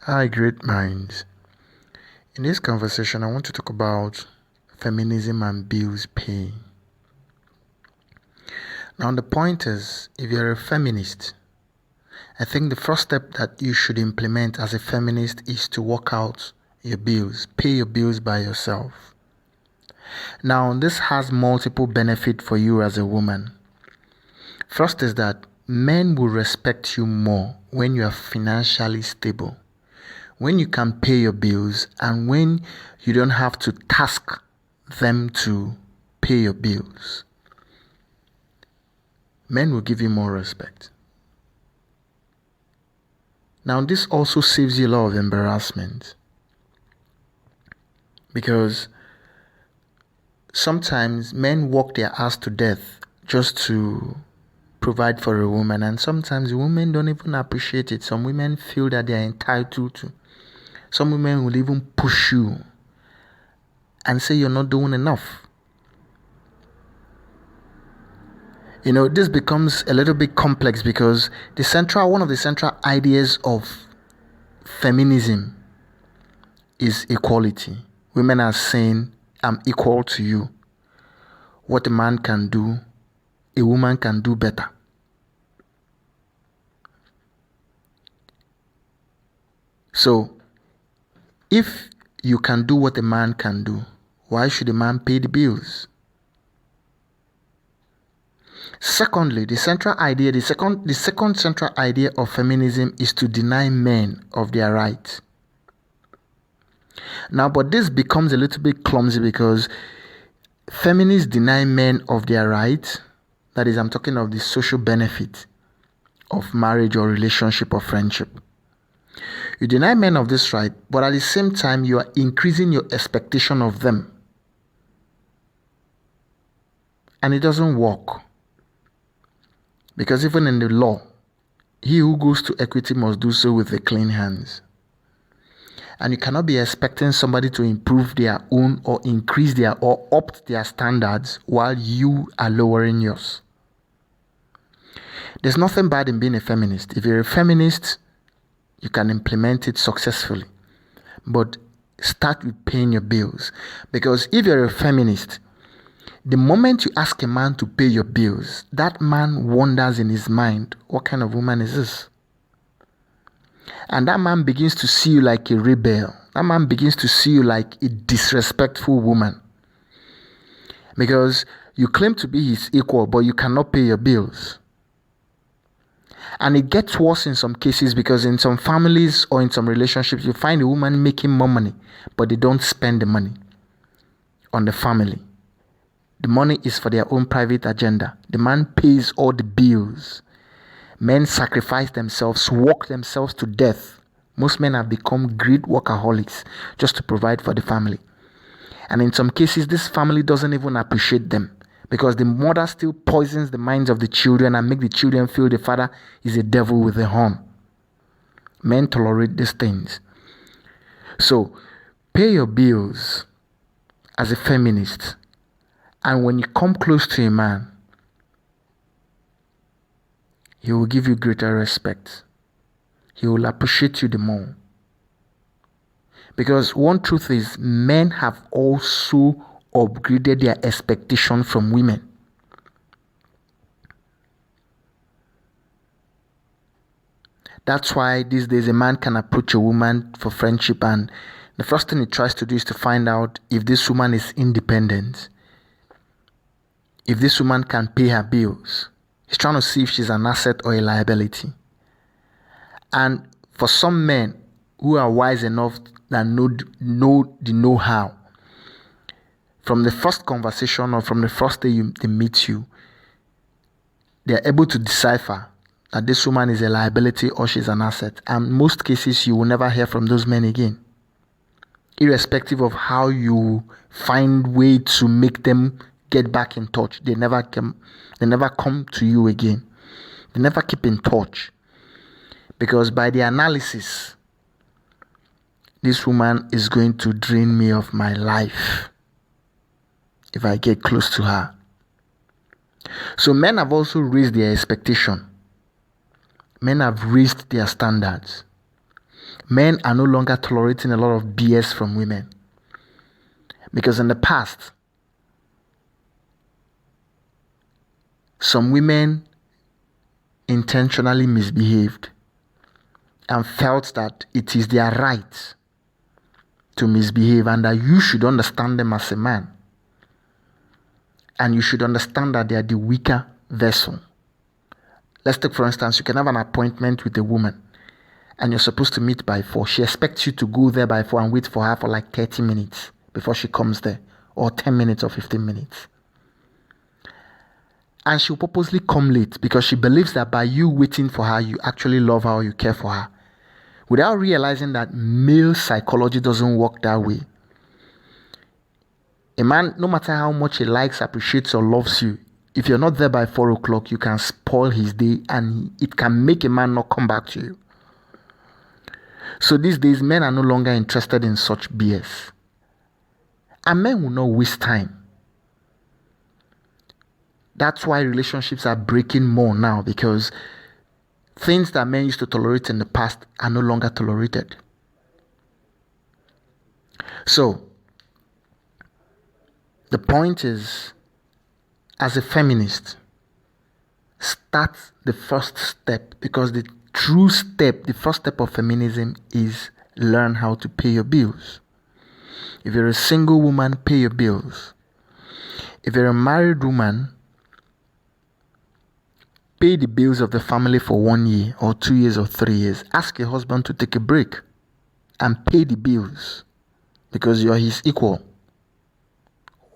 Hi, great minds. In this conversation, I want to talk about feminism and bills paying. Now, the point is, if you're a feminist, I think the first step that you should implement as a feminist is to work out your bills, pay your bills by yourself. Now, this has multiple benefits for you as a woman. First is that men will respect you more when you are financially stable. When you can pay your bills and when you don't have to task them to pay your bills, men will give you more respect. Now, this also saves you a lot of embarrassment because sometimes men work their ass to death just to provide for a woman, and sometimes women don't even appreciate it. Some women feel that they are entitled to. Some women will even push you and say you're not doing enough. This becomes a little bit complex because one of the central ideas of feminism is equality. Women are saying, I'm equal to you. What a man can do, a woman can do better. So, if you can do what a man can do, why should a man pay the bills? Secondly, the second central idea of feminism is to deny men of their rights. Now, but this becomes a little bit clumsy because feminists deny men of their rights. That is, I'm talking of the social benefit of marriage or relationship or friendship. You deny men of this right, but at the same time, you are increasing your expectation of them. And it doesn't work. Because even in the law, he who goes to equity must do so with clean hands. And you cannot be expecting somebody to improve their own or increase their or opt their standards while you are lowering yours. There's nothing bad in being a feminist. If you're a feminist, you can implement it successfully. But start with paying your bills. Because if you're a feminist, the moment you ask a man to pay your bills, that man wonders in his mind, what kind of woman is this? And that man begins to see you like a rebel. That man begins to see you like a disrespectful woman. Because you claim to be his equal, but you cannot pay your bills. And it gets worse in some cases because in some families or in some relationships, you find a woman making more money, but they don't spend the money on the family. The money is for their own private agenda. The man pays all the bills. Men sacrifice themselves, work themselves to death. Most men have become great workaholics just to provide for the family. And in some cases, this family doesn't even appreciate them because the mother still poisons the minds of the children and make the children feel the father is a devil with a horn. Men tolerate these things. So, pay your bills as a feminist. And when you come close to a man, he will give you greater respect. He will appreciate you the more. Because one truth is, men have also upgraded their expectation from women. That's why these days a man can approach a woman for friendship and the first thing he tries to do is to find out if this woman is independent. If this woman can pay her bills. He's trying to see if she's an asset or a liability. And for some men who are wise enough that know the know-how, from the first conversation or from the first day they meet you, they're able to decipher that this woman is a liability or she's an asset. And in most cases, you will never hear from those men again. Irrespective of how you find way to make them get back in touch, they never come to you again. They never keep in touch. Because by the analysis, this woman is going to drain me of my life if I get close to her. So men have also raised their expectation. Men have raised their standards. Men are no longer tolerating a lot of BS from women. Because in the past, some women intentionally misbehaved and felt that it is their right to misbehave and that you should understand them as a man. And you should understand that they are the weaker vessel. Let's take, for instance, you can have an appointment with a woman and you're supposed to meet by 4. She expects you to go there by 4 and wait for her for like 30 minutes before she comes there, or 10 minutes or 15 minutes. And she'll purposely come late because she believes that by you waiting for her, you actually love her or you care for her. Without realizing that male psychology doesn't work that way. A man, no matter how much he likes, appreciates, or loves you, if you're not there by 4 o'clock, you can spoil his day and it can make a man not come back to you. So these days, men are no longer interested in such BS. And men will not waste time. That's why relationships are breaking more now, because things that men used to tolerate in the past are no longer tolerated. So, the point is, as a feminist, start the first step, because the first step of feminism is learn how to pay your bills. If you're a single woman, pay your bills. If you're a married woman, pay the bills of the family for 1 year or 2 years or 3 years. Ask your husband to take a break and pay the bills because you're his equal.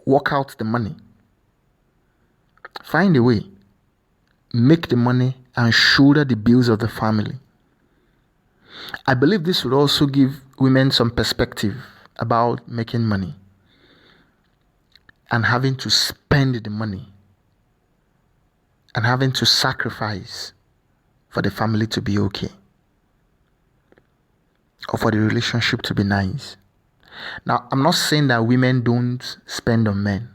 Work out the money. Find a way. Make the money and shoulder the bills of the family. I believe this would also give women some perspective about making money and having to spend the money and having to sacrifice for the family to be okay or for the relationship to be nice. Now, I'm not saying that women don't spend on men,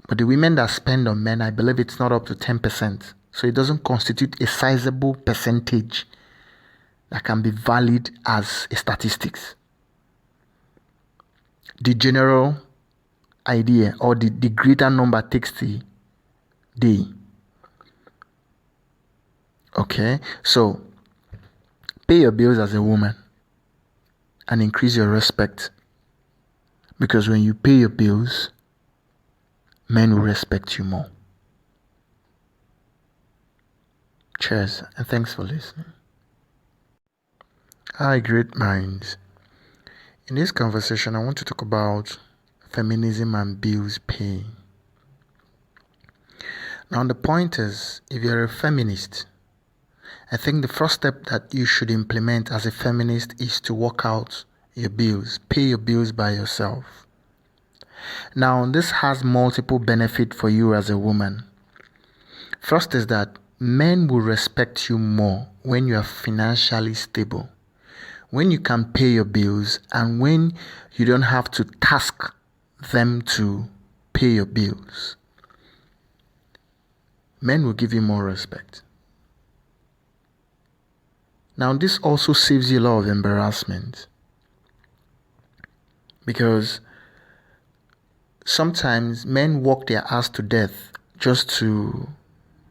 but the women that spend on men, I believe it's not up to 10%. So it doesn't constitute a sizable percentage that can be valid as a statistics. The general idea or the greater number takes the day. Okay, so pay your bills as a woman and increase your respect, because when you pay your bills, men will respect you more. Cheers, and thanks for listening. Hi, great minds. In this conversation, I want to talk about feminism and bills paying. Now, the point is, if you're a feminist, I think the first step that you should implement as a feminist is to work out your bills, pay your bills by yourself. Now, this has multiple benefits for you as a woman. First is that men will respect you more when you are financially stable, when you can pay your bills, and when you don't have to task them to pay your bills. Men will give you more respect. Now, this also saves you a lot of embarrassment, because sometimes men work their ass to death just to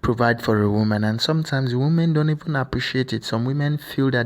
provide for a woman, and sometimes women don't even appreciate it. Some women feel that they